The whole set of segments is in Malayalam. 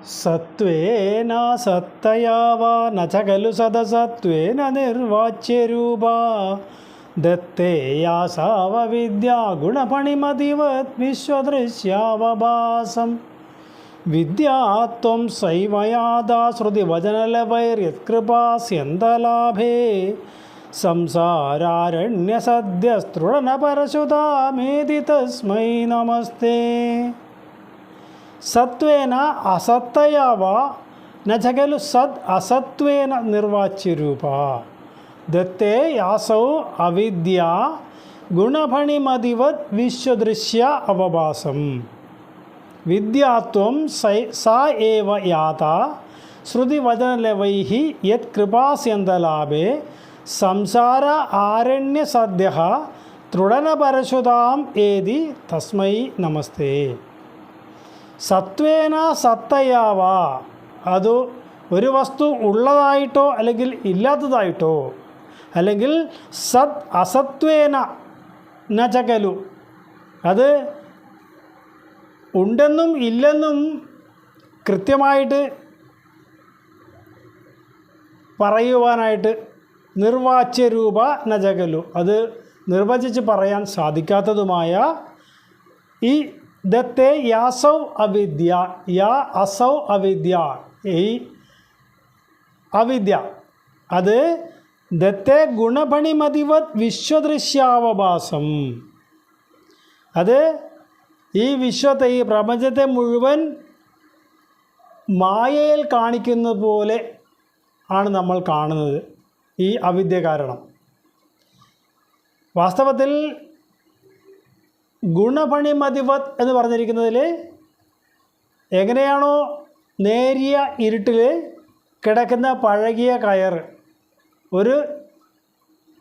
സത്വേന സത്തയാ വാ ന ച ഖലു സദസത്വേന നിർവാച്യരൂപാ ദത്തേയാസാവവിദ്യാ ഗുണപണിമതിവത് വിശ്വദൃശ്യാവഭാസം വിദ്യാത്വം സൈവയാദാ ശ്രുതിവചനലവൈര്യത്കൃപാസ്യന്തലാഭേ സംസാരാരണ്യസദ്യസ്തൃണപരശുതാമേതി തസ്മൈ നമസ്തേ. സത്വേന അസത്തയാ വാ ന ച ഖലു സദ് അസത്വേന നിർവാച്യരൂപ ദത്തേ യാസൗ അവിദ്യാ ഗുണഫണിമതിവത് വിശ്വദൃശ്യ അവഭാസം വിദ്യാത്വം സാ ഏവ യാതാ ശ്രുതിവചനലവൈഃ യത് കൃപാസ്യന്തലാഭേ സംസാര ആരണ്യസദ്യഃ തൃണപരശുതാം ഏതി തസ്മൈ നമസ്തേ. സത്വേന സത്തയാവാ, അത് ഒരു വസ്തു ഉള്ളതായിട്ടോ അല്ലെങ്കിൽ ഇല്ലാത്തതായിട്ടോ, അല്ലെങ്കിൽ സത് അസത്വേന ന ച ഖലു, അത് ഉണ്ടെന്നും ഇല്ലെന്നും കൃത്യമായിട്ട് പറയുവാനായിട്ട് നിർവാച്യരൂപ ന ച ഖലു, അത് നിർവചിച്ച് പറയാൻ സാധിക്കാത്തതുമായ ഈ ദത്തേ യാസൗ അവിദ്യ, യാ അസൗ അവിദ്യ, ഈ അവിദ്യ അത് ദത്തേ ഗുണപണിമതിവത് വിശ്വദൃശ്യാവഭാസം, അത് ഈ വിശ്വത്തെ, ഈ പ്രപഞ്ചത്തെ മുഴുവൻ മായയിൽ കാണിക്കുന്നത് പോലെ ആണ് നമ്മൾ കാണുന്നത് ഈ അവിദ്യ കാരണം. വാസ്തവത്തിൽ ഗുണപണിമതിവത് എന്ന് പറഞ്ഞിരിക്കുന്നതിൽ എങ്ങനെയാണോ നേരിയ ഇരുട്ടിൽ കിടക്കുന്ന പഴകിയ കയർ ഒരു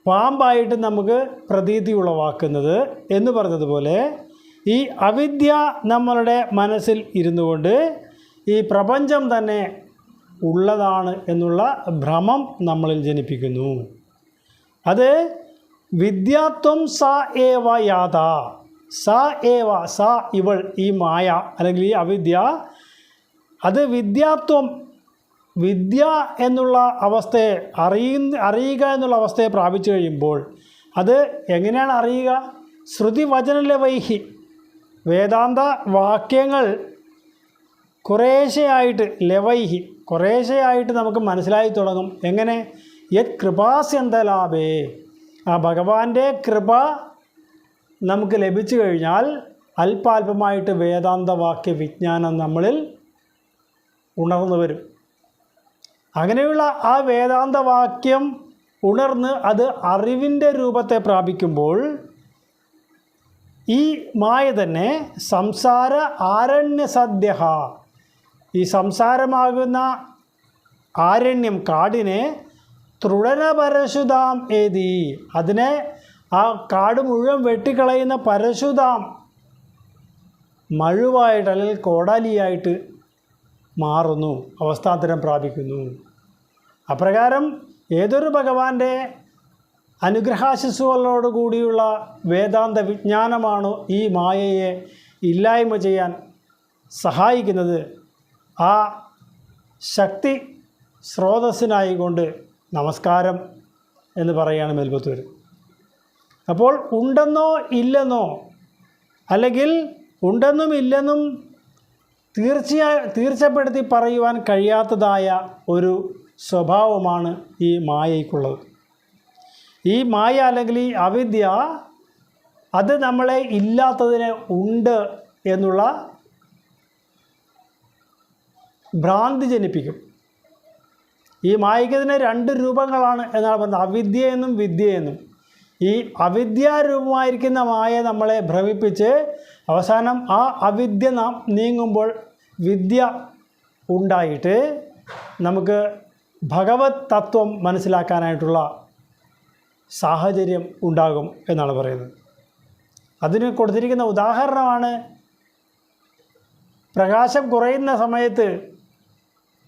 പാമ്പായിട്ട് നമുക്ക് പ്രതീതി ഉളവാക്കുന്നത് എന്ന് പറഞ്ഞതുപോലെ, ഈ അവിദ്യ നമ്മളുടെ മനസ്സിൽ ഇരുന്നു കൊണ്ട് ഈ പ്രപഞ്ചം തന്നെ ഉള്ളതാണ് എന്നുള്ള ഭ്രമം നമ്മളിൽ ജനിപ്പിക്കുന്നു. അത് വിദ്യാത്വം സാ ഏവ യാതാ, സാ ഏവ, സാ ഇവൾ, ഈ മായ അല്ലെങ്കിൽ ഈ അവിദ്യ, അത് വിദ്യാത്വം, വിദ്യ എന്നുള്ള അവസ്ഥയെ അറിയുക എന്നുള്ള അവസ്ഥയെ പ്രാപിച്ചു കഴിയുമ്പോൾ അത് എങ്ങനെയാണ് അറിയുക? ശ്രുതിവചനലവൈഃ, വേദാന്ത വാക്യങ്ങൾ കുറേശ്ശെയായിട്ട്, ലവൈഹി കുറേശ്ശെയായിട്ട് നമുക്ക് മനസ്സിലായി തുടങ്ങും. എങ്ങനെ? യത് കൃപാസ്യന്തലാഭേ, ആ ഭഗവാന്റെ കൃപ നമുക്ക് ലഭിച്ചു കഴിഞ്ഞാൽ അല്പാൽപമായിട്ട് വേദാന്തവാക്യ വിജ്ഞാനം നമ്മളിൽ ഉണർന്നു വരും. അങ്ങനെയുള്ള ആ വേദാന്തവാക്യം ഉണർന്ന് അത് അറിവിൻ്റെ രൂപത്തെ പ്രാപിക്കുമ്പോൾ ഈ മായ തന്നെ സംസാര ആരണ്യസദ്യ, ഈ സംസാരമാകുന്ന ആരണ്യം, കാടിനെ തൃണപരശുതാം ഏതി, അതിനെ, ആ കാട് മുഴുവൻ വെട്ടിക്കളയുന്ന പരശുതാം, മഴുവായിട്ട് അല്ലെങ്കിൽ കോടാലിയായിട്ട് മാറുന്നു, അവസ്ഥാന്തരം പ്രാപിക്കുന്നു. അപ്രകാരം ഏതൊരു ഭഗവാന്റെ അനുഗ്രഹാശിസ്സുകളോടുകൂടിയുള്ള വേദാന്ത വിജ്ഞാനമാണോ ഈ മായയെ ഇല്ലായ്മ ചെയ്യാൻ സഹായിക്കുന്നത്, ആ ശക്തി സ്രോതസ്സിനായിക്കൊണ്ട് നമസ്കാരം എന്ന് പറയുകയാണ് മേൽപ്പത്തൂർ. അപ്പോൾ ഉണ്ടെന്നോ ഇല്ലെന്നോ, അല്ലെങ്കിൽ ഉണ്ടെന്നും ഇല്ലെന്നും തീർച്ചപ്പെടുത്തി പറയുവാൻ കഴിയാത്തതായ ഒരു സ്വഭാവമാണ് ഈ മായയ്ക്കുള്ളത്. ഈ മായ അല്ലെങ്കിൽ ഈ അവിദ്യ അത് നമ്മളെ ഇല്ലാത്തതിനെ ഉണ്ട് എന്നുള്ള ഭ്രാന്തി ജനിപ്പിക്കും. ഈ മായയ്ക്കതിന് രണ്ട് രൂപങ്ങളാണ് എന്നാണ് പറയുന്നത്, അവിദ്യയെന്നും വിദ്യയെന്നും. ഈ അവിദ്യാരൂപമായിരിക്കുന്ന മായ നമ്മളെ ഭ്രമിപ്പിച്ച് അവസാനം ആ അവിദ്യ നാം നീങ്ങുമ്പോൾ വിദ്യ ഉണ്ടായിട്ട് നമുക്ക് ഭഗവത് തത്വം മനസ്സിലാക്കാനായിട്ടുള്ള സാഹചര്യം ഉണ്ടാകും എന്നാണ് പറയുന്നത്. അതിന് കൊടുത്തിരിക്കുന്ന ഉദാഹരണമാണ്, പ്രകാശം കുറയുന്ന സമയത്ത്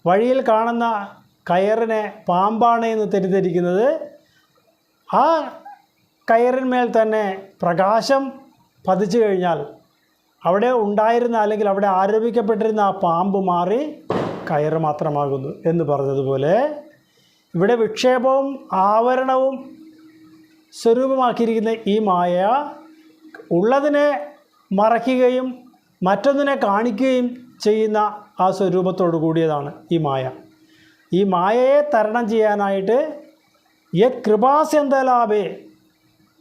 വഴിയിൽ കാണുന്ന കയറിനെ പാമ്പാണ് എന്ന് തെറ്റിദ്ധരിക്കുന്നത്. ആ കയറിന്മേൽ തന്നെ പ്രകാശം പതിച്ചു കഴിഞ്ഞാൽ അവിടെ ഉണ്ടായിരുന്ന അല്ലെങ്കിൽ അവിടെ ആരോപിക്കപ്പെട്ടിരുന്ന ആ പാമ്പ് മാറി കയറ് മാത്രമാകുന്നു എന്ന് പറഞ്ഞതുപോലെ ഇവിടെ വിക്ഷേപവും ആവരണവും സ്വരൂപമാക്കിയിരിക്കുന്ന ഈ മായ ഉള്ളതിനെ മറയ്ക്കുകയും മറ്റൊന്നിനെ കാണിക്കുകയും ചെയ്യുന്ന ആ സ്വരൂപത്തോടു കൂടിയതാണ് ഈ മായ. ഈ മായയെ തരണം ചെയ്യാനായിട്ട് യത് കൃപാസ്യന്തലാഭേ,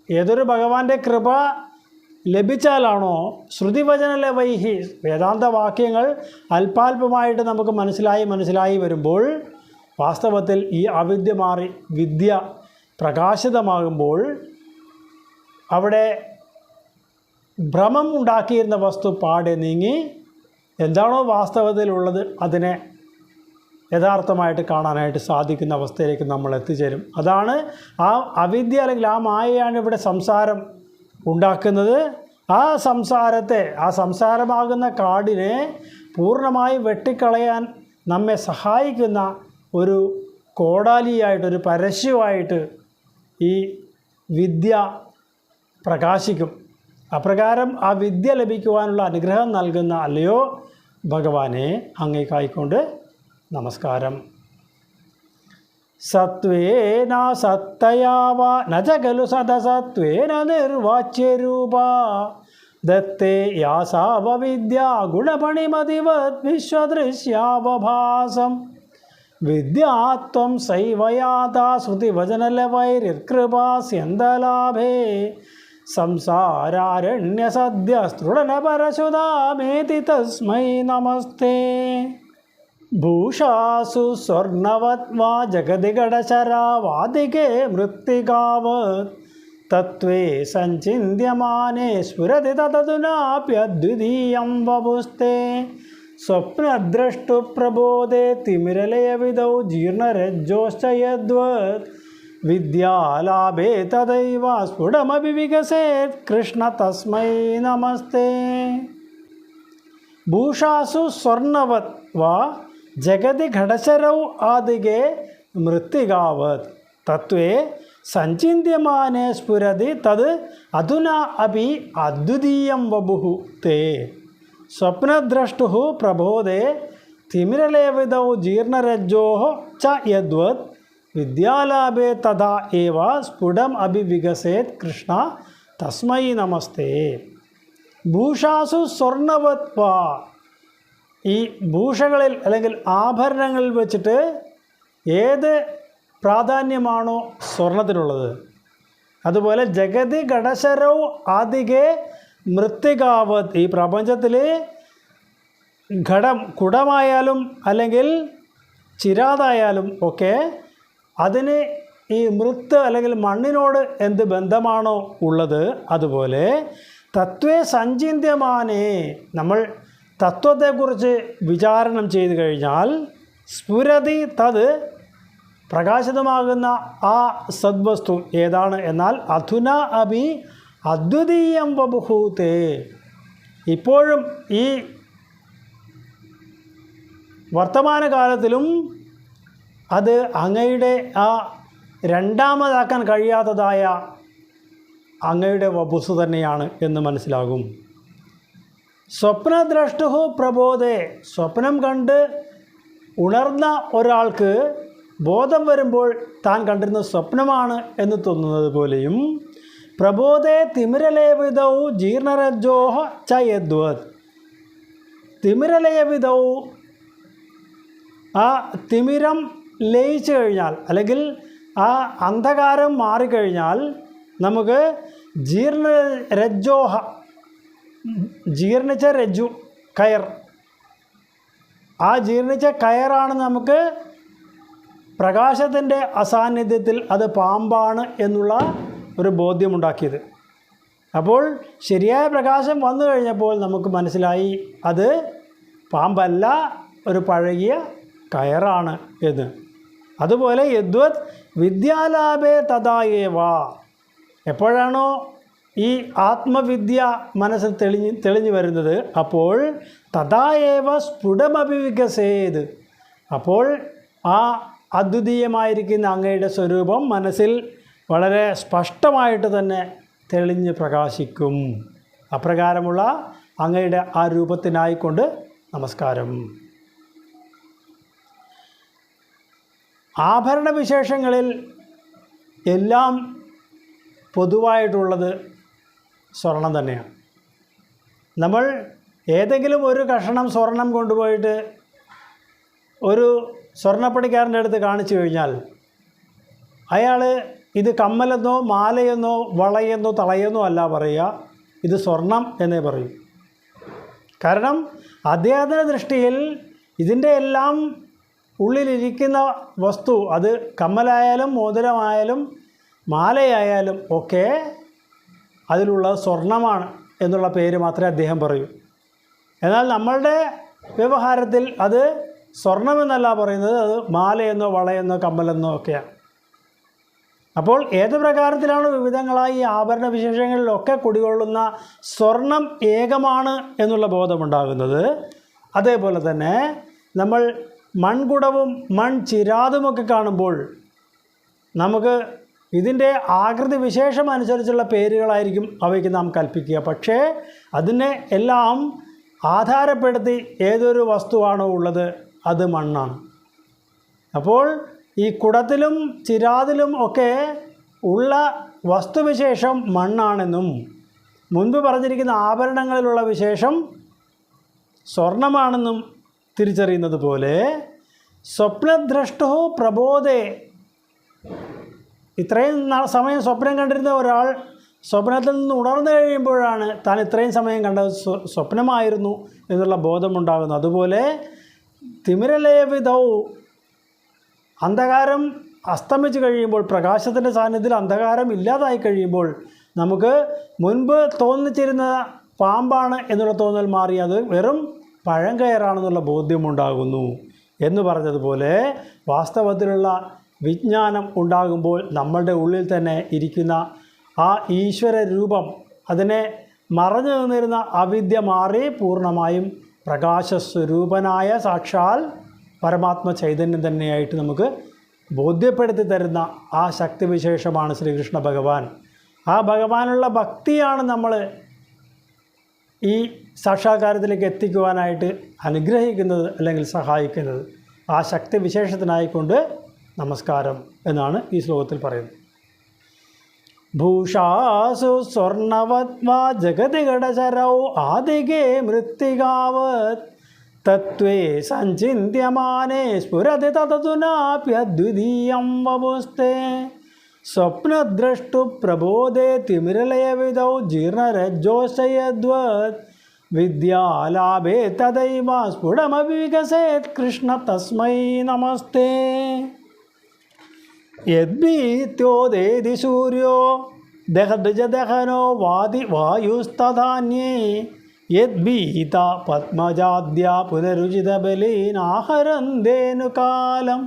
ഏതൊരു ഭഗവാന്റെ കൃപ ലഭിച്ചാലാണോ ശ്രുതിവചനലവൈഹി, വേദാന്ത വാക്യങ്ങൾ അല്പാൽപമായിട്ട് നമുക്ക് മനസ്സിലായി വരുമ്പോൾ വാസ്തവത്തിൽ ഈ അവിദ്യ മാറി വിദ്യ പ്രകാശിതമാകുമ്പോൾ അവിടെ ഭ്രമം ഉണ്ടാക്കിയിരുന്ന വസ്തു പാടെ നീങ്ങി എന്താണോ വാസ്തവത്തിലുള്ളത് അതിനെ യഥാർത്ഥമായിട്ട് കാണാനായിട്ട് സാധിക്കുന്ന അവസ്ഥയിലേക്ക് നമ്മൾ എത്തിച്ചേരും. അതാണ് ആ അവിദ്യ അല്ലെങ്കിൽ ആ മായയാണ് ഇവിടെ സംസാരം ഉണ്ടാക്കുന്നത്. ആ സംസാരമാകുന്ന കാടിനെ പൂർണ്ണമായി വെട്ടിക്കളയാൻ നമ്മെ സഹായിക്കുന്ന ഒരു കോടാലിയായിട്ട്, ഒരു പരസ്യമായിട്ട് ഈ വിദ്യ പ്രകാശിക്കും. അപ്രകാരം ആ വിദ്യ ലഭിക്കുവാനുള്ള അനുഗ്രഹം നൽകുന്ന അല്ലയോ ഭഗവാനെ, അങ്ങേക്കായിക്കൊണ്ട് നമസ്കാരം. സത്വേന സത്തയാവ നജഗലു സദസത്വേന നിർവാച്യരൂപ ദത്തേ യാസാവ വിദ്യ ഗുണപണിമതിവത് വിശ്വദൃശ്യാവഭാസം വിദ്യാത്വം സൈവയാത ശ്രുതിവചനലവൈരികൃപാസ്യന്തലാഭേ സംസാരാരണ്യസദ്യ സ്തൃഢനപരശുതാമേതി തസ്മൈ നമസ്തേ. ഭൂഷാസു സ്വർണവത്വാ ജഗതി ഗടശരാവാദികേ മൃത്തികാവത് തത്വേ സഞ്ചിന്യമാനേ സ്ഫുരതി തദുനാപ്യദ്വിതീയം വപുസ്തേ. സ്വപ്നദ്രഷ്ടുപ്രബോധേ തിമിരലയവിധൗ ജീർണരജ്ജോശ്ച യദ്വത് വിദ്യാലാഭേ തദൈവ സ്ഫുടമപി വികസേത് കൃഷ്ണ തസ്മൈ നമസ്തേ. ഭൂഷാസു സ്വർണവത് വാ ജഗതി ഘടശരൗ ആദികേ മൃത്തികാവത് തത്വേ സഞ്ചിന്യമാനേ സ്ഫുരതി തത് അധുനാ അപി അദ്വിതീയം വപുഃ തേ. സ്വപ്നദ്രഷ്ടുഃ പ്രബോധേ തിമിരലേവിതൗ ജീർണരജ്ജോഃ ച യദ്വത് വിദ്യാലാഭേ തഥാ ഏവ സ്ഫുടം അഭിവികസേത് കൃഷ്ണ തസ്മൈ നമസ്തേ. ഭൂഷാസു സ്വർണവത് വാ, ഈ ഭൂഷകളിൽ അല്ലെങ്കിൽ ആഭരണങ്ങളിൽ വെച്ചിട്ട് ഏത് പ്രാധാന്യമാണോ സ്വർണത്തിനുള്ളത്, അതുപോലെ ജഗതി ഘടശരൗ ആദികേ മൃത്തികാവത്, ഈ പ്രപഞ്ചത്തിൽ കുടമായാലും അല്ലെങ്കിൽ ചിരാതായാലും ഒക്കെ അതിന് ഈ മൃത്ത് അല്ലെങ്കിൽ മണ്ണിനോട് എന്ത് ബന്ധമാണോ ഉള്ളത്, അതുപോലെ തത്വേ സഞ്ചിന്യമാനേ, നമ്മൾ തത്വത്തെക്കുറിച്ച് വിചാരണം ചെയ്തു കഴിഞ്ഞാൽ സ്ഫുരതി തത്, പ്രകാശിതമാകുന്ന ആ സദ്വസ്തു ഏതാണ് എന്നാൽ അധുന അഭി അദ്വിതീയം വപുഃ തേ, ഇപ്പോഴും ഈ വർത്തമാനകാലത്തിലും അത് അങ്ങയുടെ ആ രണ്ടാമതാക്കാൻ കഴിയാത്തതായ അങ്ങയുടെ വപുസ് തന്നെയാണ് എന്ന് മനസ്സിലാകും. സ്വപ്നദ്രഷ്ടുഃ പ്രബോധേ, സ്വപ്നം കണ്ട് ഉണർന്ന ഒരാൾക്ക് ബോധം വരുമ്പോൾ താൻ കണ്ടിരുന്ന സ്വപ്നമാണ് എന്ന് തോന്നുന്നത് പോലെയും പ്രബോധേ തിമിരലയവിധൗ ജീർണരജ്ജോഃ ച യദ്വത്, തിമിരലയവിധൗ, ആ തിമിരം ലയിച്ചു കഴിഞ്ഞാൽ അല്ലെങ്കിൽ ആ അന്ധകാരം മാറിക്കഴിഞ്ഞാൽ നമുക്ക് ജീർണരജ്ജോഃ, ജീർണിച്ച രജ്ജു കയർ, ആ ജീർണിച്ച കയറാണ് നമുക്ക് പ്രകാശത്തിൻ്റെ അസാന്നിധ്യത്തിൽ അത് പാമ്പാണ് എന്നുള്ള ഒരു ബോധ്യമുണ്ടാക്കിയത്. അപ്പോൾ ശരിയായ പ്രകാശം വന്നു കഴിഞ്ഞപ്പോൾ നമുക്ക് മനസ്സിലായി അത് പാമ്പല്ല, ഒരു പഴകിയ കയറാണ് എന്ന്. അതുപോലെ യദ്വത് വിദ്യാലാഭേ തഥായേവ, എപ്പോഴാണോ ഈ ആത്മവിദ്യ മനസ്സിൽ തെളിഞ്ഞു വരുന്നത് അപ്പോൾ തഥായേവ സ്ഫുടമഭിവികസേത്, അപ്പോൾ ആ അദ്വിതീയമായിരിക്കുന്ന അങ്ങയുടെ സ്വരൂപം മനസ്സിൽ വളരെ സ്പഷ്ടമായിട്ട് തന്നെ തെളിഞ്ഞ് പ്രകാശിക്കും. അപ്രകാരമുള്ള അങ്ങയുടെ ആ രൂപത്തിനായിക്കൊണ്ട് നമസ്കാരം. ആഭരണവിശേഷങ്ങളിൽ എല്ലാം പൊതുവായിട്ടുള്ളത് സ്വർണം തന്നെയാണ്. നമ്മൾ ഏതെങ്കിലും ഒരു കഷണം സ്വർണം കൊണ്ടുപോയിട്ട് ഒരു സ്വർണ്ണപ്പണിക്കാരൻ്റെ അടുത്ത് കാണിച്ചു കഴിഞ്ഞാൽ അയാൾ ഇത് കമ്മലെന്നോ മാലയെന്നോ വളയെന്നോ തളയെന്നോ അല്ല പറയുക, ഇത് സ്വർണം എന്നേ പറയും. കാരണം അദ്ദേഹത്തിൻ്റെ ദൃഷ്ടിയിൽ ഇതിൻ്റെ എല്ലാം ഉള്ളിലിരിക്കുന്ന വസ്തു, അത് കമ്മലായാലും മോതിരമായാലും മാലയായാലും ഒക്കെ അതിലുള്ള സ്വർണമാണ് എന്നുള്ള പേര് മാത്രമേ അദ്ദേഹം പറയൂ. എന്നാൽ നമ്മളുടെ വ്യവഹാരത്തിൽ അത് സ്വർണമെന്നല്ല പറയുന്നത്, അത് മാലയെന്നോ വളയെന്നോ കമ്മലെന്നോ ഒക്കെയാണ്. അപ്പോൾ ഏത് പ്രകാരത്തിലാണ് വിവിധങ്ങളായി ഈ ആഭരണ വിശേഷങ്ങളിലൊക്കെ കുടികൊള്ളുന്ന സ്വർണം ഏകമാണ് എന്നുള്ള ബോധമുണ്ടാകുന്നത്, അതേപോലെ തന്നെ നമ്മൾ മൺകുടവും മൺചിരാതുമൊക്കെ കാണുമ്പോൾ നമുക്ക് ഇതിൻ്റെ ആകൃതി വിശേഷം അനുസരിച്ചുള്ള പേരുകളായിരിക്കും അവയ്ക്ക് നാം കൽപ്പിക്കുക. പക്ഷേ അതിനെ എല്ലാം ആധാരപ്പെടുത്തി ഏതൊരു വസ്തുവാണോ ഉള്ളത് അത് മണ്ണാണ്. അപ്പോൾ ഈ കുടത്തിലും ചിരാതിലും ഒക്കെ ഉള്ള വസ്തുവിശേഷം മണ്ണാണെന്നും മുൻപ് പറഞ്ഞിരിക്കുന്ന ആഭരണങ്ങളിലുള്ള വിശേഷം സ്വർണമാണെന്നും തിരിച്ചറിയുന്നത് പോലെ സ്വപ്നദ്രഷ്ടോ പ്രബോധേ, ഇത്രയും സമയം സ്വപ്നം കണ്ടിരുന്ന ഒരാൾ സ്വപ്നത്തിൽ നിന്ന് ഉണർന്നു കഴിയുമ്പോഴാണ് താൻ ഇത്രയും സമയം കണ്ടത് സ്വപ്നമായിരുന്നു എന്നുള്ള ബോധമുണ്ടാകുന്നു. അതുപോലെ തിമിരലേവിധൗ, അന്ധകാരം അസ്തമിച്ച് കഴിയുമ്പോൾ, പ്രകാശത്തിൻ്റെ സാന്നിധ്യത്തിൽ അന്ധകാരം ഇല്ലാതായി കഴിയുമ്പോൾ നമുക്ക് മുൻപ് തോന്നിച്ചിരുന്ന പാമ്പാണ് എന്നുള്ള തോന്നൽ മാറി അത് വെറും പഴങ്കയറാണെന്നുള്ള ബോധ്യമുണ്ടാകുന്നു എന്ന് പറഞ്ഞതുപോലെ വാസ്തവത്തിലുള്ള വിജ്ഞാനം ഉണ്ടാകുമ്പോൾ നമ്മളുടെ ഉള്ളിൽ തന്നെ ഇരിക്കുന്ന ആ ഈശ്വര രൂപം, അതിനെ മറഞ്ഞു നിന്നിരുന്ന അവിദ്യ മാറി പൂർണ്ണമായും പ്രകാശസ്വരൂപനായ സാക്ഷാൽ പരമാത്മ ചൈതന്യം തന്നെയായിട്ട് നമുക്ക് ബോധ്യപ്പെടുത്തി തരുന്ന ആ ശക്തിവിശേഷമാണ് ശ്രീകൃഷ്ണ ഭഗവാൻ. ആ ഭഗവാനുള്ള ഭക്തിയാണ് നമ്മൾ ഈ സാക്ഷാത്കാരത്തിലേക്ക് എത്തിക്കുവാനായിട്ട് അനുഗ്രഹിക്കുന്നത് അല്ലെങ്കിൽ സഹായിക്കുന്നത്. ആ ശക്തിവിശേഷത്തിനായിക്കൊണ്ട് നമസ്കാരം എന്നാണ് ഈ ശ്ലോകത്തിൽ പറയുന്നത്. ഭൂഷാസു സ്വർണവത്വാ ജഗതി ഘടശരൗ ആദികേ മൃത്തികാവത് തത്വേ സഞ്ചിന്യമാനേ സ്ഫുരതി തതതുനാപ്യദ്വിതീയം വപുസ്തേ സ്വപ്നദ്രഷ്ടു പ്രബോധേ തിമിരലയവിധൗ ജീർണരജ്ജോശയദ്വത് വിദ്യാലാഭേ തദൈവ സ്ഫുടമപി വികസേത് കൃഷ്ണ തസ്മൈ നമസ്തേ. യദ്ഭീത്യോദേതി സൂര്യോ ദഹദജദഹനോ വാതി വായുസ്തധാന്യേ യദ്ഭീത പത്മജാദ്യാ പുനരുചിതബലീനാഹരന്തേനു കാലം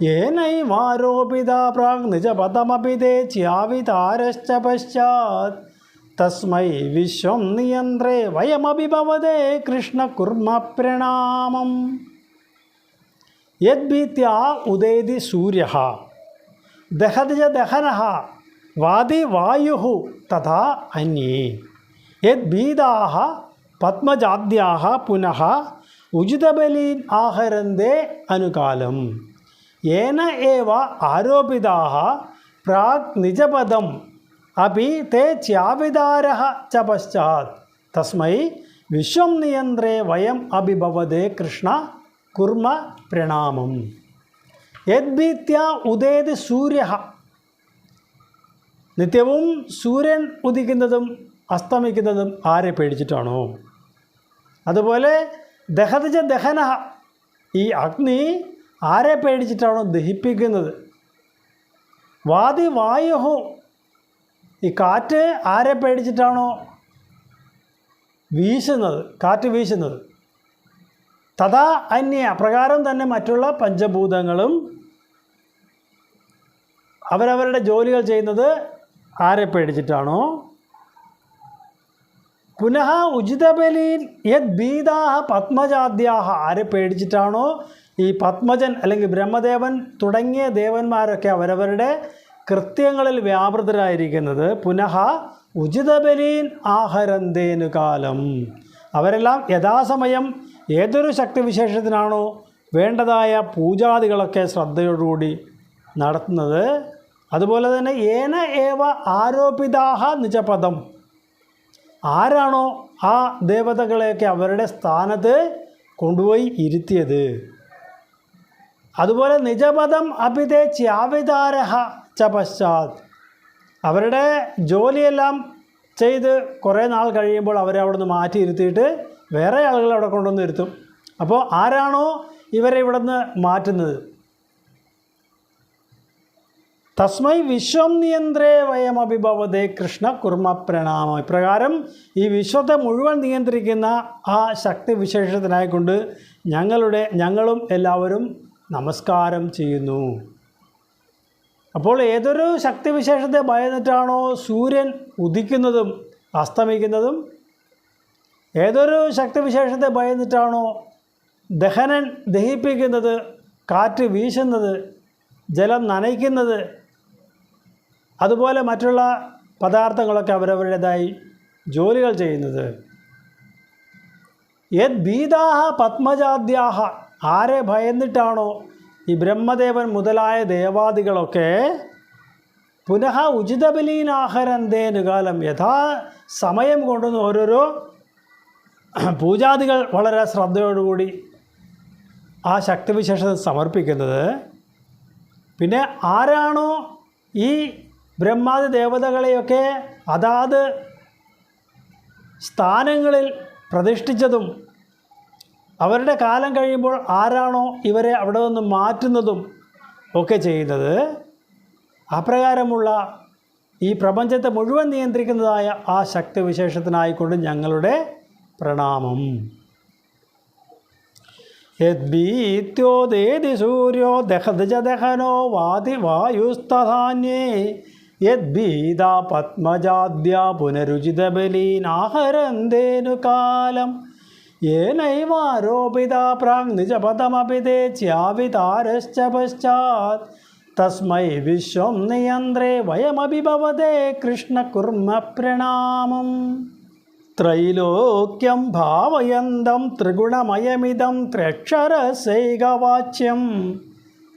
യേനൈവാരോപിത പ്രാഗ് നിജപദമപി തേ ച്യാവിതാരശ്ച പശ്ചാത് തസ്മൈ വിശ്വം നിയന്ത്രേ വയമപി ഭവതേ കൃഷ്ണ കുർമ പ്രണാമം. യദ്ഭീത്യാ ഉദേതി സൂര്യഃ ദഹതി ച ദഹനഃ വാതി വായുഃ തഥാ അന്യേ യദ്ഭീതാഃ പത്മജാദ്യാഃ പുനഃ ഉചിതബലീൻ ആഹരന്തേ അനുകാലം യേന ഏവ ആരോപിതാഃ പ്രാഗ് നിജപദം അപി തേ ച്യാവിതാരഃ ച പശ്ചാത് തസ്മൈ വിശ്വം നിയന്ത്രേ വയം അഭിഭവതേ കൃഷ്ണ കുർമ പ്രണാമം. യദ്ഭീത്യ ഉദേതി സൂര്യഃ, നിത്യവും സൂര്യൻ ഉദിക്കുന്നതും അസ്തമിക്കുന്നതും ആരെ പേടിച്ചിട്ടാണോ? അതുപോലെ ദഹതിച്ച ദഹനഃ, ഈ അഗ്നി ആരെ പേടിച്ചിട്ടാണോ ദഹിപ്പിക്കുന്നത്? വാതി വായുഹു, ഈ കാറ്റ് ആരെ പേടിച്ചിട്ടാണോ വീശുന്നത്, കാറ്റ് വീശുന്നത്? തഥാ അന്യ, പ്രകാരം തന്നെ മറ്റുള്ള പഞ്ചഭൂതങ്ങളും അവരവരുടെ ജോലികൾ ചെയ്യുന്നത് ആരെ പേടിച്ചിട്ടാണോ? പുനഃ ഉചിതബലീൻ യദ്ഭീതാഃ പത്മജാദ്യാഃ, ആരെ പേടിച്ചിട്ടാണോ ഈ പത്മജൻ അല്ലെങ്കിൽ ബ്രഹ്മദേവൻ തുടങ്ങിയ ദേവന്മാരൊക്കെ അവരവരുടെ കൃത്യങ്ങളിൽ വ്യാപൃതരായിരിക്കുന്നത്. പുനഃ ഉചിതബലീൻ ആഹരന്തേനു കാലം, അവരെല്ലാം യഥാസമയം ഏതൊരു ശക്തിവിശേഷത്തിനാണോ വേണ്ടതായ പൂജാദികളൊക്കെ ശ്രദ്ധയോടുകൂടി നടത്തുന്നത്. അതുപോലെ തന്നെ ഏന ഏവ ആരോപിതാഹ നിജപദം, ആരാണോ ആ ദേവതകളെയൊക്കെ അവരുടെ സ്ഥാനത്ത് കൊണ്ടുപോയി ഇരുത്തിയത്, അതുപോലെ നിജപദം അഭിതേ ച്യാവിതാരഹ ച പശ്ചാത്, അവരുടെ ജോലിയെല്ലാം ചെയ്ത് കുറേ നാൾ കഴിയുമ്പോൾ അവരെ അവിടെ നിന്ന് മാറ്റിയിരുത്തിയിട്ട് വേറെ ആളുകൾ അവിടെ കൊണ്ടുവന്ന് ഇരുത്തും. അപ്പോൾ ആരാണോ ഇവരെ ഇവിടെ നിന്ന് മാറ്റുന്നത്, തസ്മൈ വിശ്വം നിയന്ത്രേ വയമഭിഭവതേ കൃഷ്ണ കുർമ്മ പ്രണാമം. ഇപ്രകാരം ഈ വിശ്വത്തെ മുഴുവൻ നിയന്ത്രിക്കുന്ന ആ ശക്തി വിശേഷത്തിനായിക്കൊണ്ട് ഞങ്ങളും എല്ലാവരും നമസ്കാരം ചെയ്യുന്നു. അപ്പോൾ ഏതൊരു ശക്തിവിശേഷത്തെ ഭയന്നിട്ടാണോ സൂര്യൻ ഉദിക്കുന്നതും അസ്തമിക്കുന്നതും, ഏതൊരു ശക്തിവിശേഷത്തെ ഭയന്നിട്ടാണോ ദഹനൻ ദഹിപ്പിക്കുന്നത്, കാറ്റ് വീശുന്നത്, ജലം നനയ്ക്കുന്നത്, അതുപോലെ മറ്റുള്ള പദാർത്ഥങ്ങളൊക്കെ അവരവരുടേതായി ജോലികൾ ചെയ്യുന്നത്, യത് ഭീതാഹ പത്മജാദ്യാഹ, ആരെ ഭയന്നിട്ടാണോ ഈ ബ്രഹ്മദേവൻ മുതലായ ദേവാദികളൊക്കെ പുനഃ ഉചിതബലീനാഹരന്തേനുകാലം, യഥാ സമയം കൊണ്ടുവന്ന് ഓരോരോ പൂജാദികൾ വളരെ ശ്രദ്ധയോടുകൂടി ആ ശക്തിവിശേഷത്തെ സമർപ്പിക്കുന്നത്. പിന്നെ ആരാണോ ഈ ബ്രഹ്മാദി ദേവതകളെയൊക്കെ അതാത് സ്ഥാനങ്ങളിൽ പ്രതിഷ്ഠിച്ചതും അവരുടെ കാലം കഴിയുമ്പോൾ ആരാണോ ഇവരെ അവിടെ നിന്ന് മാറ്റുന്നതും ഒക്കെ ചെയ്യുന്നത്, അപ്രകാരമുള്ള ഈ പ്രപഞ്ചത്തെ മുഴുവൻ നിയന്ത്രിക്കുന്നതായ ആ ശക്തിവിശേഷത്തിനായിക്കൊണ്ട് ഞങ്ങളുടെ പ്രണാമം. യദ്ഭീത്യോദേതി സൂര്യോ ദഹതി ച ദഹനോ വാതി വായുസ്തധാന്യേ യദ്ഭീത പത്മജാദ്യ പുനരുചിതബലീനാഹരന്തേനു കാലം യേനൈവാരോപിത പ്രാങ് നിജപദമഭിതേ ച്യാവിതാരശ്ച പശ്ചാത് തസ്മൈ വിശ്വം നിയന്ത്രേ വയമഭിഭവതേ കൃഷ്ണ കുർമ്മ പ്രണാമം. ത്രൈലോക്യം ഭാവയന്തം ത്രിഗുണമയമിദം ത്രക്ഷരസൈകവാച്യം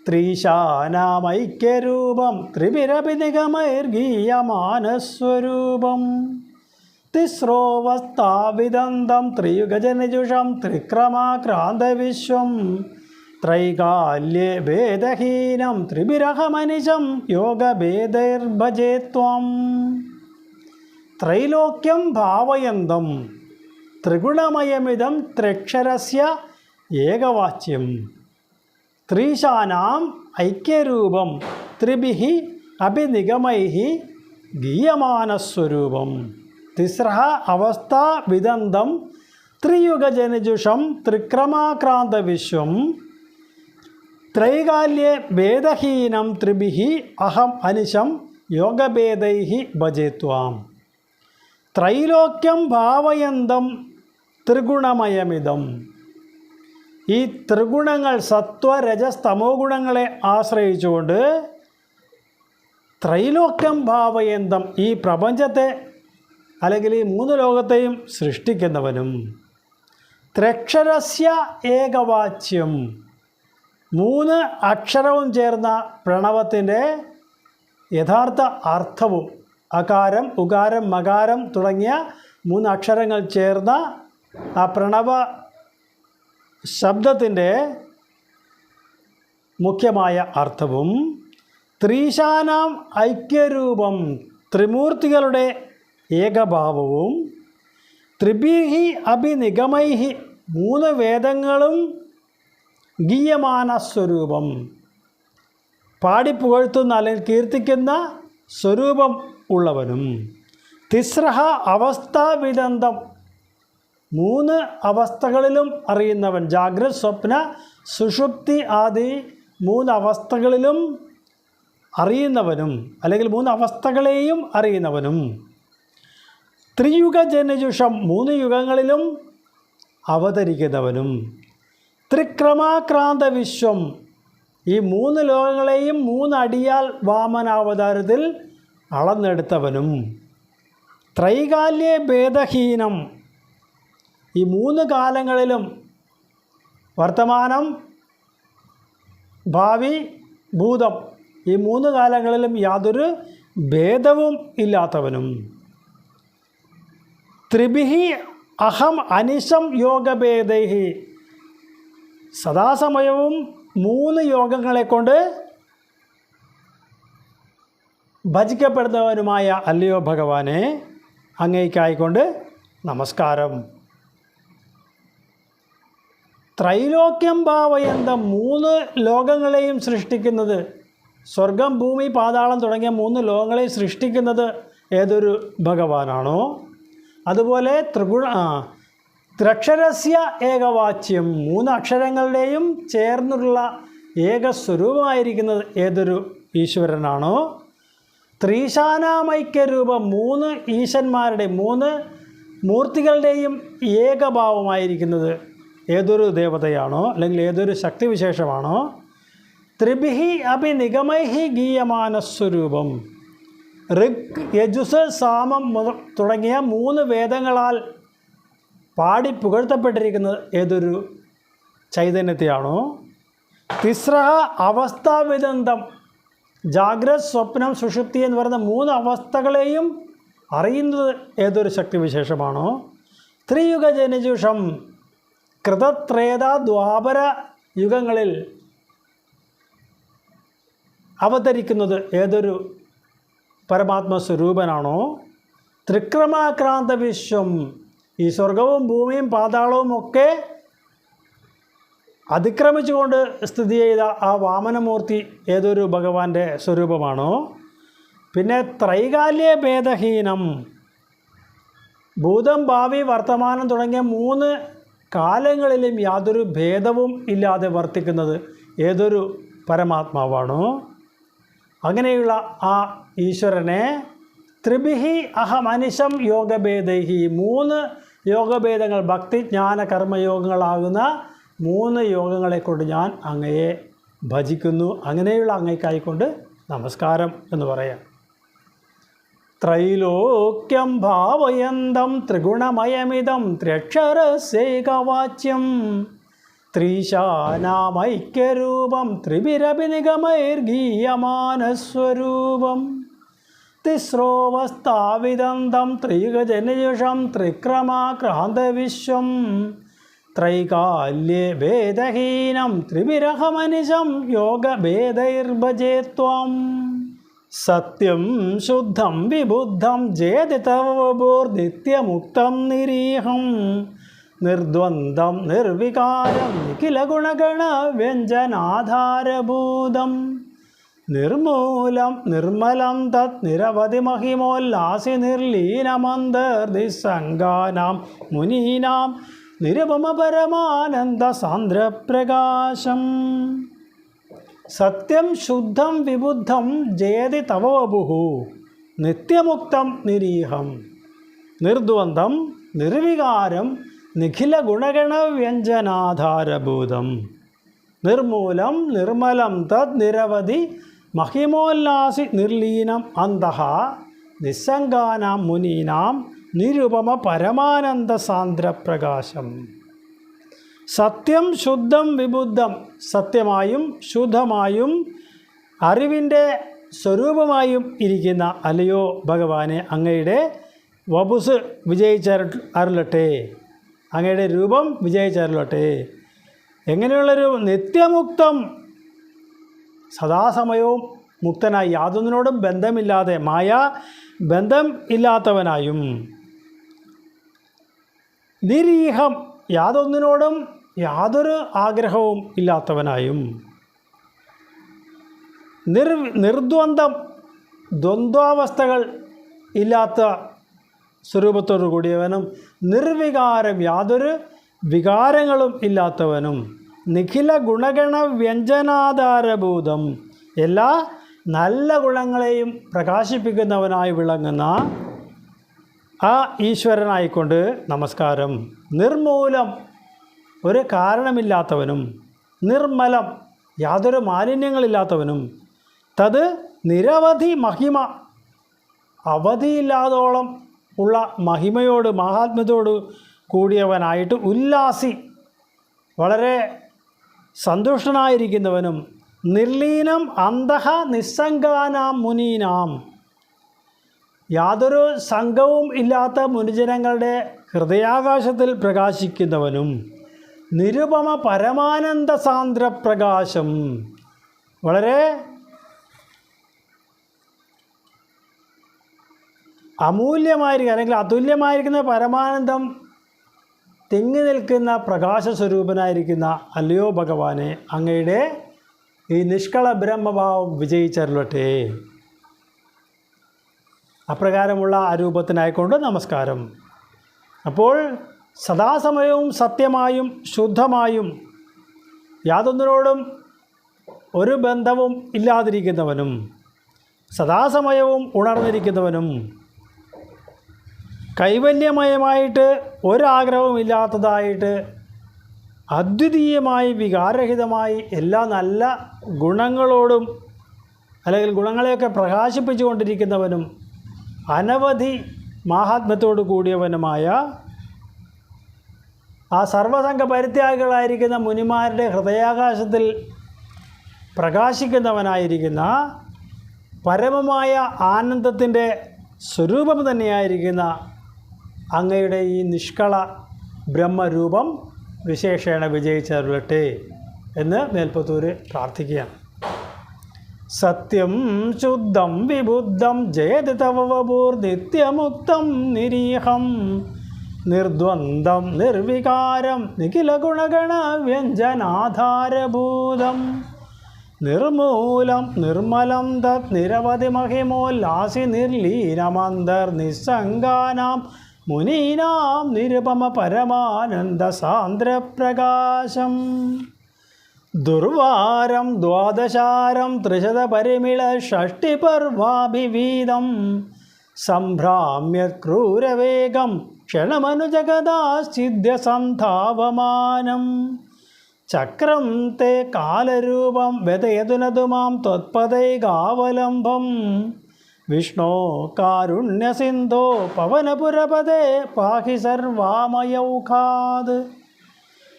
ത്രീശാനാമൈക്യരൂപം ത്രിഭിരഭിനിഗമൈർഗീയമാനസ്വരൂപം തിസ്രോവസ്ഥാവിദന്തം ത്രിയുഗജനിജുഷം ത്രിക്രമാക്രാന്തവിശ്വം ത്രൈകാല്യേ ഭേദഹീനം ത്രിഭിരഹമനിശം യോഗഭേദൈർഭജേ ത്വം. ത്രൈലോക്യം ഭാവയന്തം ത്രിഗുണമയമിദം ത്രക്ഷരസ്യ ഏകവാച്യം ത്രീശാനാം ഐക്യരൂപം ത്രിഭിഃ അഭിനിഗമൈഃ ഗീയമാനസ്വരൂപം തിസ്രഃ അവസ്ഥാ വിദന്തം ത്രിയുഗജനിജുഷം ത്രിക്രമാക്രാന്തവിശ്വം ത്രൈകാല്യേ ഭേദഹീനം ത്രിഭിഃ അഹം അനിശം യോഗഭേദൈഃ ഭജേ ത്വാം. ത്രൈലോക്യം ഭാവയന്തം ത്രിഗുണമയമിതം, ഈ ത്രിഗുണങ്ങൾ സത്വ രജസ് തമോ ഗുണങ്ങളെ ആശ്രയിച്ചുകൊണ്ട് ത്രൈലോക്യം ഭാവയന്തം, ഈ പ്രപഞ്ചത്തെ അല്ലെങ്കിൽ ഈ മൂന്ന് ലോകത്തെയും സൃഷ്ടിക്കുന്നവനും ത്രക്ഷരസ്യ ഏകവാച്യം, മൂന്ന് അക്ഷരവും ചേർന്ന പ്രണവത്തിൻ്റെ യഥാർത്ഥ അർത്ഥവും, അകാരം ഉകാരം മകാരം തുടങ്ങിയ മൂന്ന് അക്ഷരങ്ങൾ ചേർന്ന ആ പ്രണവ ശബ്ദത്തിൻ്റെ മുഖ്യമായ അർത്ഥവും ത്രീശാനാം ഐക്യരൂപം, ത്രിമൂർത്തികളുടെ ഏകഭാവവും ത്രിഭിഃ അഭിനിഗമൈഃ, മൂന്ന് വേദങ്ങളും ഗീയമാനസ്വരൂപം, പാടിപ്പുകഴ്ത്തുന്ന അല്ലെങ്കിൽ കീർത്തിക്കുന്ന സ്വരൂപം ഉള്ളവനും തിസ്രഃ അവസ്ഥാവിദന്തം, മൂന്ന് അവസ്ഥകളിലും അറിയുന്നവൻ, ജാഗ്രത് സ്വപ്ന സുഷുപ്തി ആദി മൂന്ന് അവസ്ഥകളിലും അറിയുന്നവനും അല്ലെങ്കിൽ മൂന്ന് അവസ്ഥകളെയും അറിയുന്നവനും ത്രിയുഗജനജുഷം, മൂന്ന് യുഗങ്ങളിലും അവതരിക്കുന്നവനും ത്രിക്രമാക്രാന്ത വിശ്വം, ഈ മൂന്ന് ലോകങ്ങളെയും മൂന്നടിയാൽ വാമനാവതാരത്തിൽ അളന്നെടുത്തവനും ത്രൈകാല്യേ ഭേദഹീനം, ഈ മൂന്ന് കാലങ്ങളിലും വർത്തമാനം ഭാവി, ഭൂതം ഈ 3 കാലങ്ങളിലും യാതൊരു ഭേദവും ഇല്ലാത്തവനും. ത്രിഭിഹി അഹം അനിശം യോഗഭേദൈഹി സദാസമയവും 3 യോഗങ്ങളെ കൊണ്ട് ഭജിക്കപ്പെടുന്നവനുമായ അല്ലയോ ഭഗവാനെ, അങ്ങേയ്ക്കായിക്കൊണ്ട് നമസ്കാരം. ത്രൈലോക്യം ഭാവയന്തം 3 ലോകങ്ങളെയും സൃഷ്ടിക്കുന്നത്, സ്വർഗം, ഭൂമി, പാതാളം തുടങ്ങിയ 3 ലോകങ്ങളെയും സൃഷ്ടിക്കുന്നത് ഏതൊരു ഭഗവാനാണോ, അതുപോലെ ത്രക്ഷരസ്യ ഏകവാച്യം 3 അക്ഷരങ്ങളുടെയും ചേർന്നുള്ള ഏകസ്വരൂപമായിരിക്കുന്നത് ഏതൊരു ഈശ്വരനാണോ, ത്രീശാനാമൈക്യരൂപം 3 ഈശന്മാരുടെയും 3 മൂർത്തികളുടെയും ഏകഭാവമായിരിക്കുന്നത് ഏതൊരു ദേവതയാണോ അല്ലെങ്കിൽ ഏതൊരു ശക്തിവിശേഷമാണോ, ത്രിഭിഹി അഭി നിഗമൈഹി ഗീയമാനസ്വരൂപം ഋഗ്, യജുസ്, സാമം തുടങ്ങിയ 3 വേദങ്ങളാൽ പാടി പുകഴ്ത്തപ്പെട്ടിരിക്കുന്നത് ഏതൊരു ചൈതന്യത്തെയാണോ, തിസ്രഹ അവസ്ഥാവിദന്തം ജാഗ്രത്, സ്വപ്നം, സുഷുപ്തി എന്ന് പറയുന്ന 3 അവസ്ഥകളെയും അറിയുന്നത് ഏതൊരു ശക്തിവിശേഷമാണോ, ത്രിയുഗജനജുഷം കൃതത്രേത ദ്വാപര യുഗങ്ങളിൽ അവതരിക്കുന്നത് ഏതൊരു പരമാത്മസ്വരൂപനാണോ, ത്രിക്രമാക്രാന്ത വിശ്വം ഈ സ്വർഗവും ഭൂമിയും പാതാളവും ഒക്കെ അതിക്രമിച്ചുകൊണ്ട് സ്ഥിതി ചെയ്ത ആ വാമനമൂർത്തി ഏതൊരു ഭഗവാന്റെ സ്വരൂപമാണോ, പിന്നെ ത്രൈകാല്യ ഭേദഹീനം ഭൂതം, ഭാവി, വർത്തമാനം തുടങ്ങിയ 3 കാലങ്ങളിലും യാതൊരു ഭേദവും ഇല്ലാതെ വർത്തിക്കുന്നത് ഏതൊരു പരമാത്മാവാണോ, അങ്ങനെയുള്ള ആ ഈശ്വരനെ ത്രിഭിഹി അഹമനിശം യോഗഭേദൈഹി 3 യോഗഭേദങ്ങൾ, ഭക്തി, ജ്ഞാന, കർമ്മയോഗങ്ങളാകുന്ന 3 യോഗങ്ങളെ കൊണ്ട് ഞാൻ അങ്ങയെ ഭജിക്കുന്നു. അങ്ങനെയുള്ള അങ്ങയ്ക്കായിക്കൊണ്ട് നമസ്കാരം എന്ന് പറയാം. ത്രൈലോക്യം ഭാവയന്തം ത്രിഗുണമയമിതം ത്രക്ഷരസ്യൈകവാച്യം ത്രീശാനാമൈക്യരൂപം ത്രിഭിരഭിനിഗമൈർഗീയമാനസ്വരൂപം തിസ്രോവസ്ഥാവിദന്തം ത്രിയുഗജനജുഷം ത്രിക്രമാക്രാന്തവിശ്വം ത്രൈകാല്യേ ഭേദഹീനം ത്രിഭിരഹമനിശം യോഗഭേദൈർഭജേത്വം. സത്യം ശുദ്ധം വിബുദ്ധം ജേതി തവബോർനിത്യമുക്തം നിരീഹം നിർദ്വന്ദ്വം നിർവികാരം നിഖില ഗുണഗണ വ്യഞ്ജനാധാരഭൂതം നിർമൂലം നിർമ്മലം തത് നിരവധി മഹിമോല്ലാസി നിർലീനമന്തർദിസംഗാനാം മുനീനാം നിരുപമ പരമാനന്ദ സാന്ദ്രപ്രകാശം. സത്യം ശുദ്ധം വിബുദ്ധം ജയതി തവ വപുഃ നിത്യമുക്തം നിരീഹം നിർദ്വന്ദ്വം നിർവികാരം നിഖില ഗുണഗണ വ്യഞ്ജനാധാരഭൂതം നിർമൂലം നിർമ്മലം തത് നിരവധി മഹിമോല്ലാസി നിർലീനം അന്തഃ നിസ്സംഗാനാം മുനീനാം നിരുപമ പരമാനന്ദ സാന്ദ്രപ്രകാശം. സത്യം ശുദ്ധം വിബുദ്ധം സത്യമായും ശുദ്ധമായും അറിവിൻ്റെ സ്വരൂപമായും ഇരിക്കുന്ന അല്ലയോ ഭഗവാനെ, അങ്ങയുടെ വപുസ് വിജയിച്ചരുളട്ടെ, അങ്ങയുടെ രൂപം വിജയിച്ചരുളട്ടെ. എങ്ങനെയുള്ളൊരു നിത്യമുക്തം, സദാസമയവും മുക്തനായി യാതൊന്നിനോടും ബന്ധമില്ലാതെ മായ ബന്ധം ഇല്ലാത്തവനായും, നിരീഹം യാതൊന്നിനോടും യാതൊരു ആഗ്രഹവും ഇല്ലാത്തവനായും, നിർദ്വന്ദ്വം ദ്വന്ദ്വാവസ്ഥകൾ ഇല്ലാത്ത സ്വരൂപത്തോടു കൂടിയവനും, നിർവികാരം യാതൊരു വികാരങ്ങളും ഇല്ലാത്തവനും, നിഖില ഗുണഗണ വ്യഞ്ജനാധാരഭൂതം എല്ലാ നല്ല ഗുണങ്ങളെയും പ്രകാശിപ്പിക്കുന്നവനായി വിളങ്ങുന്ന ആ ഈശ്വരനായിക്കൊണ്ട് നമസ്കാരം. നിർമൂലം ഒരു കാരണമില്ലാത്തവനും, നിർമ്മലം യാതൊരു മാലിന്യങ്ങളില്ലാത്തവനും, തത് നിരവധി മഹിമ അവധിയില്ലാതോളം ഉള്ള മഹിമയോട് മഹാത്മ്യത്തോട് കൂടിയവനായിട്ട് ഉല്ലാസി വളരെ സന്തുഷ്ടനായിരിക്കുന്നവനും, നിർലീനം അന്തഃ നിസ്സംഗാനാം മുനീനാം. യാതൊരു സംഘവും ഇല്ലാത്ത മുനിജനങ്ങളുടെ ഹൃദയാകാശത്തിൽ പ്രകാശിക്കുന്നവനും നിരുപമ പരമാനന്ദ സാന്ദ്രപ്രകാശം. വളരെ അമൂല്യമായിരിക്കും അല്ലെങ്കിൽ അതുല്യമായിരിക്കുന്ന പരമാനന്ദം തിങ്ങി നിൽക്കുന്ന പ്രകാശസ്വരൂപനായിരിക്കുന്ന അല്ലയോ ഭഗവാനെ, അങ്ങയുടെ ഈ നിഷ്കള ബ്രഹ്മഭാവം വിജയിച്ചരുളട്ടെ. അപ്രകാരമുള്ള ആ രൂപത്തിനായിക്കൊണ്ട് നമസ്കാരം. അപ്പോൾ സദാസമയവും സത്യമായും ശുദ്ധമായും യാതൊന്നിനോടും ഒരു ബന്ധവും ഇല്ലാതിരിക്കുന്നവനും സദാസമയവും ഉണർന്നിരിക്കുന്നവനും കൈവല്യമയമായിട്ട് ഒരാഗ്രഹവും ഇല്ലാത്തതായിട്ട് അദ്വിതീയമായി വികാരരഹിതമായി എല്ലാ നല്ല ഗുണങ്ങളോടും അല്ലെങ്കിൽ ഗുണങ്ങളെയൊക്കെ പ്രകാശിപ്പിച്ചു കൊണ്ടിരിക്കുന്നവനും അനവധി മാഹാത്മ്യത്തോടു കൂടിയവനുമായ ആ സർവസംഘ പരിത്യാഗികളായിരിക്കുന്ന മുനിമാരുടെ ഹൃദയാകാശത്തിൽ പ്രകാശിക്കുന്നവനായിരിക്കുന്ന പരമമായ ആനന്ദത്തിൻ്റെ സ്വരൂപം തന്നെയായിരിക്കുന്ന അങ്ങയുടെ ഈ നിഷ്കള ബ്രഹ്മരൂപം വിശേഷേണ വിജയിച്ചരുളട്ടെ എന്ന് മേൽപ്പത്തൂര് പ്രാർത്ഥിക്കുകയാണ്. സത്യം ശുദ്ധം വിബുദ്ധം ജയതി തവ വപുർനിത്യമുക്തം നിരീഹം നിർദ്വന്ദ്വം നിർവികാരം നിഖില ഗുണഗണ വ്യഞ്ജനാധാരഭൂതം നിർമൂലം നിർമ്മലം തത് നിരവധി മഹിമോല്ലാസി നിർലീനമന്തർ നിസ്സംഗാനാം മുനീനാം നിരുപമ പരമാനന്ദ സാന്ദ്രപ്രകാശം. ദുർവാരം ദ്വാദശാരം ത്രിശത പരിമിള ഷഷ്ടിപർവാഭിവീതം സംഭ്രാമ്യ ക്രൂരവേഗം ക്ഷണമനുജഗദാശ്ചിദ്യസന്ധാവമാനം. ചക്രം തേ കാലരൂപം വ്യതയതുനതു മാം ത്വത്പദൈകാവലംബം. വിഷ്ണോ കാരുണ്യസിന്ധോ പവനപുരപദേ പാഹി സർവാമയൗഖാത്.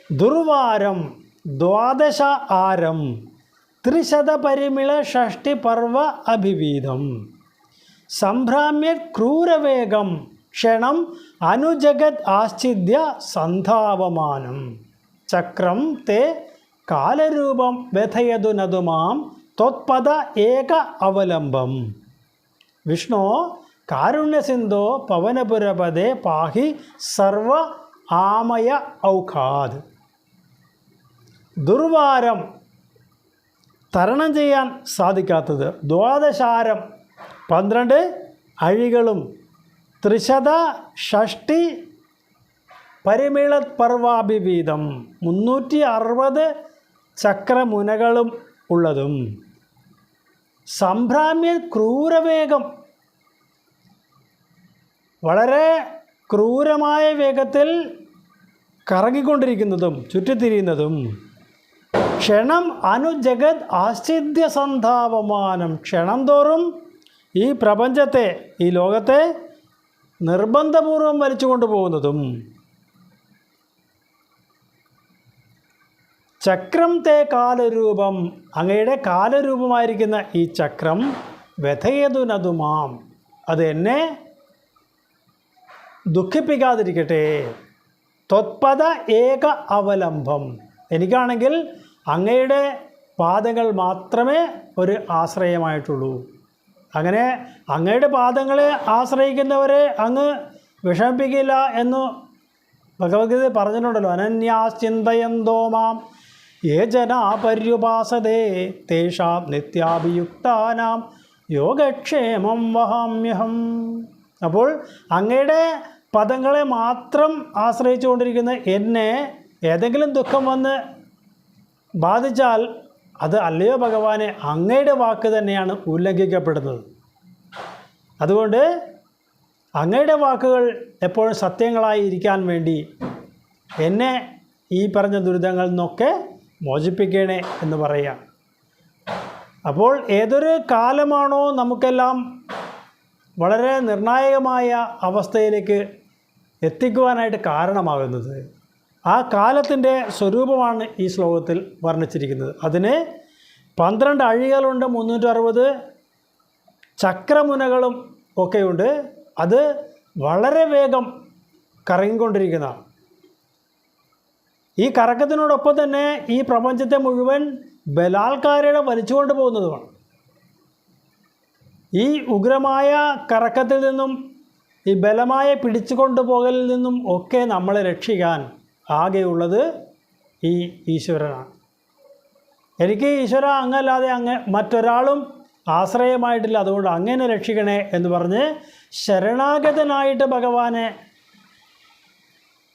ദുർവാരം ദ്വാദശ ആരം ത്രിശത പരിമിള ഷഷ്ടിപർവ അഭിവീതം സംഭ്രാമ്യ ക്രൂരവേഗം ക്ഷണം അനുജഗത് ആശ്ചിദ്യ സന്ധാവമാനം. ചക്രം തേ കാലരൂപം വ്യഥയതു നതു മാം ത്വത്പദ ഏക അവലംബം. വിഷ്ണോ കാരുണ്യസിന്ധോ പവനപുരപദേ പാഹി സർവ ആമയ ഔഖാത്. ദുർവാരം തരണം ചെയ്യാൻ സാധിക്കാത്തത്, ദ്വാദശാരം 12 അഴികളും, ത്രിശത ഷഷ്ടി പരിമിളത് പർവാഭിവീതം 360 ചക്രമുനകളും ഉള്ളതും, സംഭ്രാമ്യ ക്രൂരവേഗം വളരെ ക്രൂരമായ വേഗത്തിൽ കറങ്ങിക്കൊണ്ടിരിക്കുന്നതും ചുറ്റിത്തിരിയുന്നതും, ക്ഷണം അനുജഗത് ആശ്ചിദ്യ സന്ധാവമാനം ക്ഷണം തോറും ഈ പ്രപഞ്ചത്തെ ഈ ലോകത്തെ നിർബന്ധപൂർവം വലിച്ചു കൊണ്ടുപോകുന്നതും, ചക്രം തേ കാലരൂപം അങ്ങയുടെ കാലരൂപമായിരിക്കുന്ന ഈ ചക്രം വ്യഥയതുനതുമാം അത് എന്നെ ദുഃഖിപ്പിക്കാതിരിക്കട്ടെ. ത്വത്പദ ഏക അവലംബം എനിക്കാണെങ്കിൽ അങ്ങയുടെ പാദങ്ങൾ മാത്രമേ ഒരു ആശ്രയമായിട്ടുള്ളൂ. അങ്ങനെ അങ്ങയുടെ പാദങ്ങളെ ആശ്രയിക്കുന്നവരെ അങ്ങ് വിഷമിപ്പിക്കില്ല എന്ന് ഭഗവത്ഗീത പറഞ്ഞിട്ടുണ്ടല്ലോ. അനന്യാശ്ചിന്തയന്തോ മാം യേ ജനാ പര്യുപാസതേ തേഷാം നിത്യാഭിയുക്താനാം യോഗക്ഷേമം വഹാമ്യഹം. അപ്പോൾ അങ്ങയുടെ പദങ്ങളെ മാത്രം ആശ്രയിച്ചുകൊണ്ടിരിക്കുന്ന എന്നെ ഏതെങ്കിലും ദുഃഖം വന്ന് ബാധിച്ചാൽ അത് അല്ലയോ ഭഗവാനെ അങ്ങയുടെ വാക്ക് തന്നെയാണ് ഉല്ലംഘിക്കപ്പെടുന്നത്. അതുകൊണ്ട് അങ്ങയുടെ വാക്കുകൾ എപ്പോഴും സത്യങ്ങളായി ഇരിക്കാൻ വേണ്ടി എന്നെ ഈ പറഞ്ഞ ദുരിതങ്ങളിൽ നിന്നൊക്കെ മോചിപ്പിക്കണേ എന്ന് പറയുക. അപ്പോൾ ഏതൊരു കാലമാണോ നമുക്കെല്ലാം വളരെ നിർണായകമായ അവസ്ഥയിലേക്ക് എത്തിക്കുവാനായിട്ട് കാരണമാകുന്നത്, ആ കാലത്തിൻ്റെ സ്വരൂപമാണ് ഈ ശ്ലോകത്തിൽ വർണ്ണിച്ചിരിക്കുന്നത്. അതിനെ 12 അഴികളുണ്ട്, 360 ചക്രമുനകളും ഒക്കെയുണ്ട്. അത് വളരെ വേഗം കറങ്ങിക്കൊണ്ടിരിക്കുന്ന, ഈ കറക്കത്തിനോടൊപ്പം തന്നെ ഈ പ്രപഞ്ചത്തെ മുഴുവൻ ബലാത്കാരയുടെ വലിച്ചുകൊണ്ട് പോകുന്നതുമാണ്. ഈ ഉഗ്രമായ കറക്കത്തിൽ നിന്നും, ഈ ബലമായ പിടിച്ചു കൊണ്ടുപോകലിൽ നിന്നും ഒക്കെ നമ്മളെ രക്ഷിക്കാൻ ആകെയുള്ളത് ഈ ഈശ്വരനാണ്. എനിക്ക് ഈശ്വര അങ്ങല്ലാതെ മറ്റൊരാളും ആശ്രയമായിട്ടില്ല, അതുകൊണ്ട് അങ്ങനെ രക്ഷിക്കണേ എന്ന് പറഞ്ഞ് ശരണാഗതനായിട്ട് ഭഗവാനെ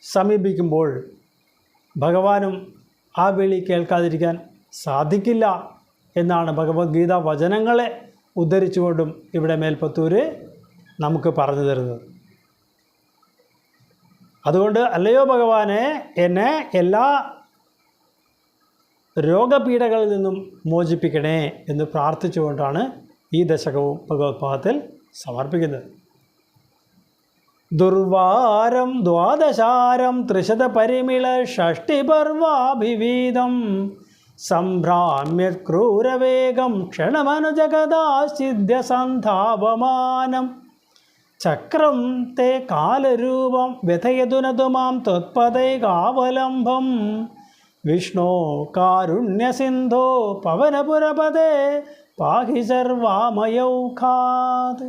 സമീപിക്കുമ്പോൾ ഭഗവാനും ആ വിളി കേൾക്കാതിരിക്കാൻ സാധിക്കില്ല എന്നാണ് ഭഗവത്ഗീത വചനങ്ങളെ ഉദ്ധരിച്ചുകൊണ്ടും ഇവിടെ മേൽപ്പത്തൂർ നമുക്ക് പറഞ്ഞു തരുന്നത്. അതുകൊണ്ട് അല്ലയോ ഭഗവാനെ, എന്നെ എല്ലാ രോഗപീഠകളിൽ നിന്നും മോചിപ്പിക്കണേ എന്ന് പ്രാർത്ഥിച്ചുകൊണ്ടാണ് ഈ ദശകവും ഭഗവത്പാദത്തിൽ സമർപ്പിക്കുന്നത്. ദുർവാരം ദ്വാദശാരം ത്രിശത പരിമിള ഷഷ്ടിപർവാഭിവീതം സംഭ്രാമ്യ ക്രൂരവേഗം ക്ഷണമനുജഗദാസിദ്ധ്യസന്ധാപമാനം ചക്രം തേ കാലരൂപം വ്യഥയതുനതു മാം ത്വത്പദൈകാവലംബം വിഷ്ണോ കാരുണ്യസിന്ധോ പവനപുരപദേ പാഹി സർവാമയൗഖാത്.